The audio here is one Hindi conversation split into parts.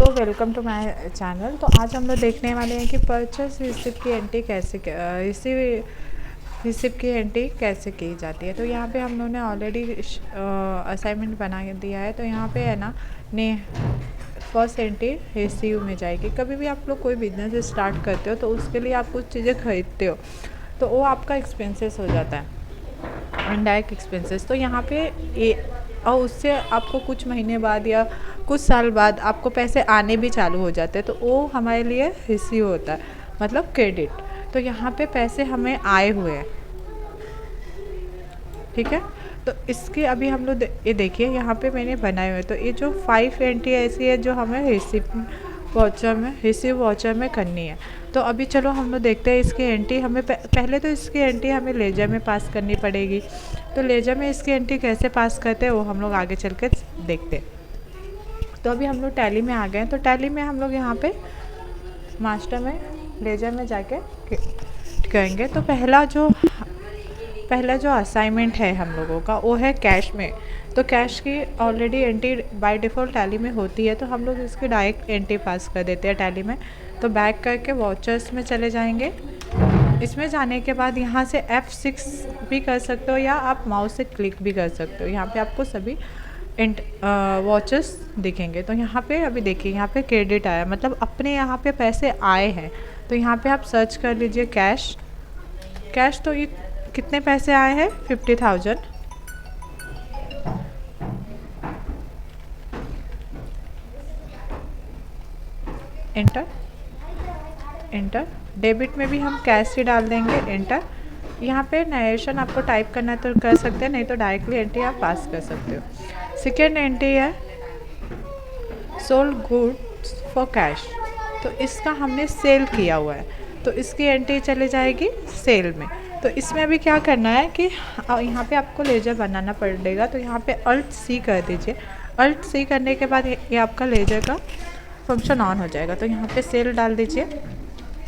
So welcome to my channel. तो आज हम लोग देखने वाले हैं कि परचेस रिसिप्ट की एंट्री कैसे रिसिप्ट की एंट्री कैसे की जाती है। तो यहाँ पे हम लोगों ने ऑलरेडी असाइनमेंट बना दिया है। तो यहाँ पे है ना फर्स्ट एंट्री रिसीव में जाएगी। कभी भी आप लोग कोई बिजनेस स्टार्ट करते हो तो उसके लिए आप कुछ चीज़ें खरीदते हो तो वो आपका एक्सपेंसेस हो जाता है, इनडायरेक्ट एक्सपेंसेस। तो यहाँ पे और उससे आपको कुछ महीने बाद या कुछ साल बाद आपको पैसे आने भी चालू हो जाते हैं, तो वो हमारे लिए रिसीव होता है, मतलब क्रेडिट। तो यहाँ पे पैसे हमें आए हुए हैं, ठीक है। तो इसके अभी हम लोग ये देखिए यहाँ पे मैंने बनाए हुए। तो ये जो 5 एंट्री ऐसी है जो हमें रिसीव वाउचर में करनी है। तो अभी चलो हम लोग देखते हैं इसकी एंट्री। हमें पहले तो इसकी एंट्री हमें लेजर में पास करनी पड़ेगी। तो लेजर में इसकी एंट्री कैसे पास करते हैं वो हम लोग आगे चल के देखते हैं। तो अभी हम लोग टैली में आ गए हैं। तो टैली में हम लोग यहाँ पे मास्टर में लेजर में जाके करेंगे। तो पहला जो असाइनमेंट है हम लोगों का वो है कैश में। तो कैश की already entry by default tally में होती है, तो हम लोग इसकी डायरेक्ट एंट्री पास कर देते हैं टैली में। तो बैक करके वाउचर्स में चले जाएंगे। इसमें जाने के बाद यहाँ से F6 भी कर सकते हो या आप माउस से क्लिक भी कर सकते हो। यहाँ पे आपको सभी वाउचर्स दिखेंगे। तो यहाँ पे अभी देखिए यहाँ पे क्रेडिट आया, मतलब अपने यहाँ पे पैसे आए हैं। तो यहाँ पे आप सर्च कर लीजिए कैश। तो ये कितने पैसे आए हैं? 50,000। एंटर। डेबिट में भी हम कैश ही डाल देंगे, एंटर। यहाँ पे नरेशन आपको टाइप करना है तो कर सकते हैं, नहीं तो डायरेक्टली एंट्री आप पास कर सकते हो। सेकेंड एंट्री है सोल्ड गुड्स फॉर कैश। तो इसका हमने सेल किया हुआ है, तो इसकी एंट्री चली जाएगी सेल में। तो इसमें अभी क्या करना है कि यहाँ पे आपको लेजर बनाना पड़ेगा। तो यहाँ पे Alt+C कर दीजिए। Alt+C करने के बाद ये आपका लेजर का फंक्शन ऑन हो जाएगा। तो यहाँ पे सेल डाल दीजिए,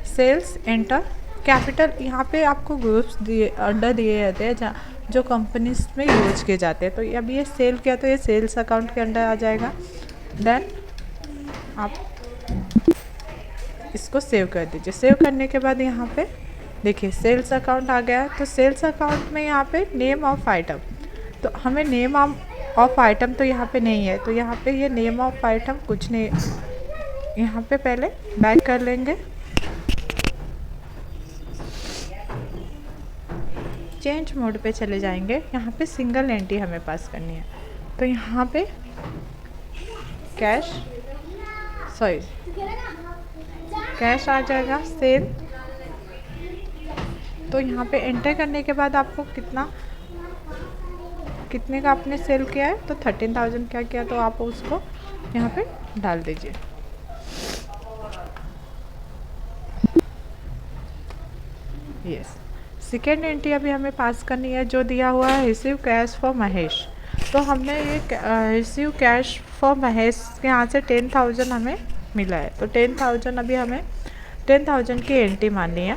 सेल्स, एंटर। कैपिटल यहाँ पे आपको ग्रुप्स अंडर दिए जाते हैं जो कंपनीज में यूज किए जाते हैं। तो अभी ये सेल किया तो ये सेल्स अकाउंट के अंडर आ जाएगा। देन आप इसको सेव कर दीजिए। सेव करने के बाद यहाँ पे देखिए सेल्स अकाउंट आ गया। तो सेल्स अकाउंट में यहाँ पे नेम ऑफ आइटम, तो हमें नेम ऑफ आइटम तो यहाँ पे नहीं है। तो यहाँ पे ये नेम ऑफ आइटम कुछ नहीं, यहाँ पे पहले बैक कर लेंगे। चेंज मोड पे चले जाएंगे। यहाँ पे सिंगल एंट्री हमें पास करनी है। तो यहाँ पे कैश आ जाएगा, सेल। तो यहाँ पे एंटर करने के बाद आपको कितने का आपने सेल किया है, तो 13,000 क्या किया, तो आप उसको यहाँ पे डाल दीजिए। यस। सेकेंड एंट्री अभी हमें पास करनी है जो दिया हुआ है रिसीव कैश फॉर महेश। तो हमने ये रिसीव कैश फॉर महेश के यहाँ से 10,000 हमें मिला है। तो 10,000 अभी हमें 10,000 की एंट्री माननी है।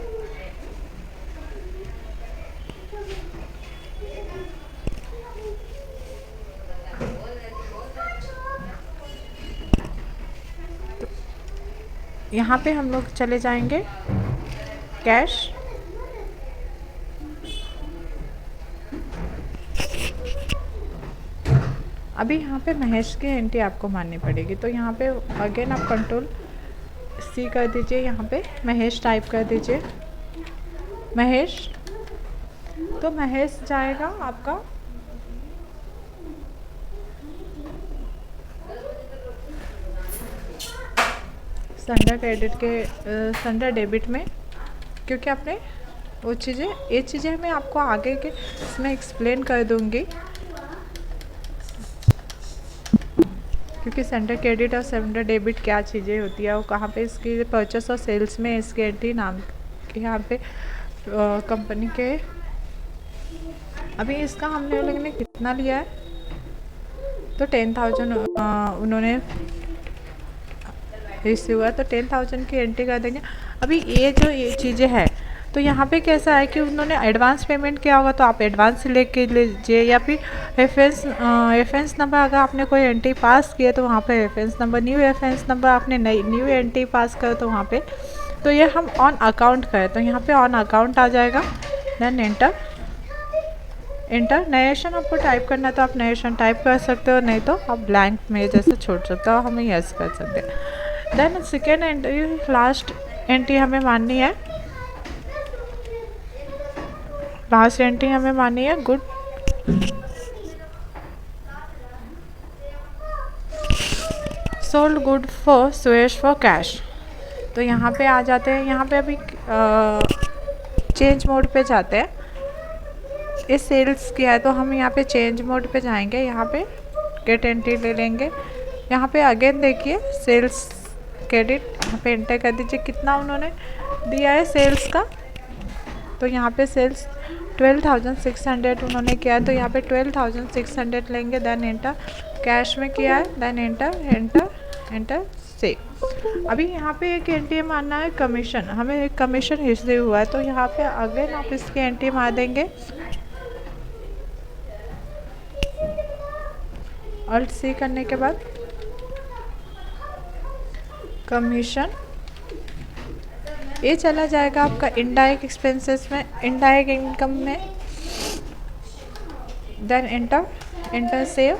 तो यहाँ पे हम लोग चले जाएंगे कैश। अभी यहाँ पे महेश की एंट्री आपको माननी पड़ेगी। तो यहाँ पे अगेन आप Ctrl+C कर दीजिए। यहाँ पे महेश टाइप कर दीजिए, महेश। तो महेश जाएगा आपका संडर डेबिट में, क्योंकि आपने वो ये चीज़ें मैं आपको आगे के इसमें एक्सप्लेन कर दूँगी, क्योंकि सेंटर क्रेडिट और सेंटर डेबिट क्या चीज़ें होती है, वो कहाँ पे इसकी परचेस और सेल्स में इसकी एंट्री नाम के यहाँ पे कंपनी के। अभी इसका हमने लोगों ने कितना लिया है, तो 10,000 उन्होंने रिसीव हुआ। तो 10,000 की एंट्री कर देंगे। अभी ये चीज़ें हैं, तो तो यहाँ पे कैसा है कि उन्होंने एडवांस पेमेंट किया होगा तो आप एडवांस लेके लीजिए, या फिर रेफरेंस नंबर अगर आपने कोई एंट्री पास किया तो वहाँ पे reference number, new reference number आपने नई न्यू एंट्री पास करो तो वहाँ पे, तो ये हम ऑन अकाउंट करें तो यहाँ पे ऑन अकाउंट आ जाएगा। देन इंटर नरेशन आपको टाइप करना है तो आप नरेशन टाइप कर सकते हो, नहीं तो आप ब्लैंक में जैसे छोड़ सकते हो, हमें यस कर सकते हैं। Then second entry last entry हमें माननी है, लास्ट एंट्री हमें माननी है good sold good for Suresh for cash. तो यहाँ पे आ जाते हैं, यहाँ पे अभी चेंज मोड पे जाते हैं। इस सेल्स किया है तो हम यहाँ पे चेंज मोड पे जाएंगे, यहाँ पे गेट एंट्री ले लेंगे। यहाँ पे अगेन देखिए सेल्स क्रेडिट, यहाँ पे एंटर कर दीजिए कितना उन्होंने दिया है सेल्स का। तो यहाँ पे सेल्स 12,600 उन्होंने किया है तो यहाँ पे 12,600 लेंगे। देन एंटर, कैश में किया है, देन एंटर सेव। अभी यहाँ पे एक एंट्री मारना है कमीशन, हमें एक कमीशन रिसीव हुआ है तो यहाँ पे अगेन आप इसकी एंट्री मार देंगे। ऑल्ट सी करने के बाद कमीशन, ये चला जाएगा आपका इनडायरेक्ट एक्सपेंसेस में, इनडायरेक्ट इनकम में। Then enter save.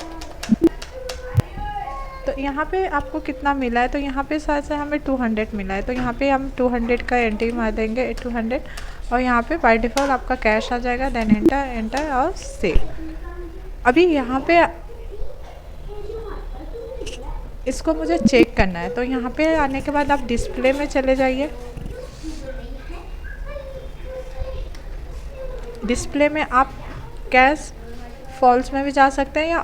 तो यहाँ पे आपको कितना मिला है, तो यहाँ पे शायद से हमें 200 मिला है तो यहाँ पे हम 200 का एंट्री मार देंगे 200, और यहाँ पे बाय डिफ़ॉल्ट आपका कैश आ जाएगा। देन एंटर और सेव। अभी यहाँ पे इसको मुझे चेक करना है तो यहाँ पे आने के बाद आप डिस्प्ले में चले जाइए। डिस्प्ले में आप कैश फॉल्स में भी जा सकते हैं या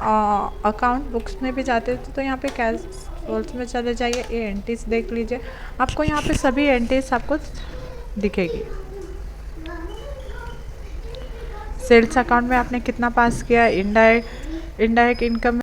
अकाउंट बुक्स में भी जाते हैं तो यहाँ पे कैश फॉल्स में चले जाइए। ये एंट्रीज देख लीजिए, आपको यहाँ पे सभी एंट्रीज आपको दिखेगी। सेल्स अकाउंट में आपने कितना पास किया, इनडायरेक्ट इनकम